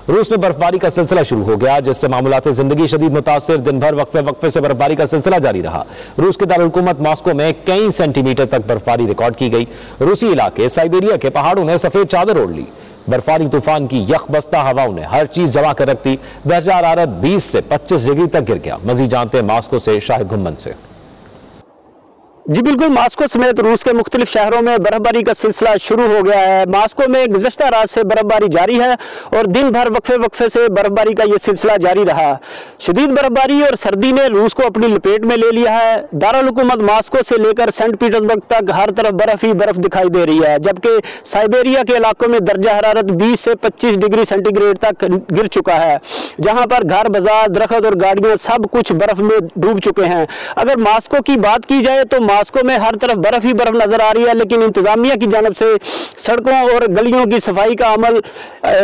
रूस में बर्फबारी का सिलसिला शुरू हो गया, जिससे मामूलात जिंदगी शदीद मुतासिर। दिन भर वक्फे से बर्फबारी का सिलसिला जारी रहा। रूस के दारुलहुकूमत मॉस्को में कई सेंटीमीटर तक बर्फबारी रिकॉर्ड की गई। रूसी इलाके साइबेरिया के पहाड़ों ने सफेद चादर ओढ़ ली। बर्फानी तूफान की यखबस्ता हवाओं ने हर चीज जमा कर रख दी। दर्जा हरारत 20 से 25 डिग्री तक गिर गया। मजीद जानते हैं मॉस्को से शाहिद गुम्मन से। जी बिल्कुल, मॉस्को समेत रूस के मुख्तलिफ शहरों में बर्फबारी का सिलसिला शुरू हो गया है। मॉस्को में गुज़श्ता रात से बर्फबारी जारी है और दिन भर वक्फे से बर्फबारी का ये सिलसिला जारी रहा। शदीद बर्फबारी और सर्दी ने रूस को अपनी लपेट में ले लिया है। दारुल-हुकूमत मॉस्को से लेकर सेंट पीटर्सबर्ग तक हर तरफ बर्फ ही बर्फ दिखाई दे रही है, जबकि साइबेरिया के इलाकों में दर्जा हरारत 20 से 25 डिग्री सेंटीग्रेड तक गिर चुका है, जहाँ पर घर, बाजार, दरख्त और गाड़ियाँ सब कुछ बर्फ में डूब चुके हैं। अगर मॉस्को की बात की जाए तो मॉस्को में हर तरफ बर्फ ही बर्फ नजर आ रही है, लेकिन इंतजामिया की जानब से सड़कों और गलियों की सफाई का अमल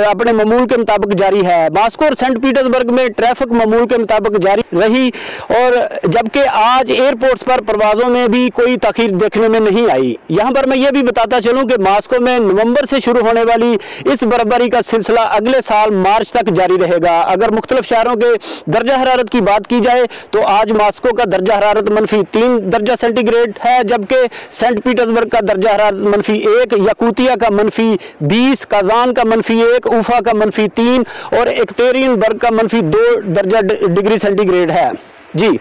अपने मामूल के मुताबिक जारी है। मॉस्को और सेंट पीटर्सबर्ग में ट्रैफिक मामूल के मुताबिक जारी रही, और जबकि आज एयरपोर्ट्स पर परवाजों में भी कोई तखीर देखने में नहीं आई। यहाँ पर मैं ये भी बताता चलूँ कि मॉस्को में नवंबर से शुरू होने वाली इस बर्फबारी का सिलसिला अगले साल मार्च तक जारी रहेगा। अगर मुख्तलिफ शहरों के दर्जा हरारत की बात की जाए तो आज मॉस्को का दर्जा हरारत -3 दर्जा सेंटीग्रेड है, जबकि सेंट पीटर्सबर्ग का दर्जा हरारत -1, यकूतिया का -20, काजान का -1, उफा का -3 और एकतेरिनबर्ग का -2 दर्जा डिग्री सेंटीग्रेड है। जी।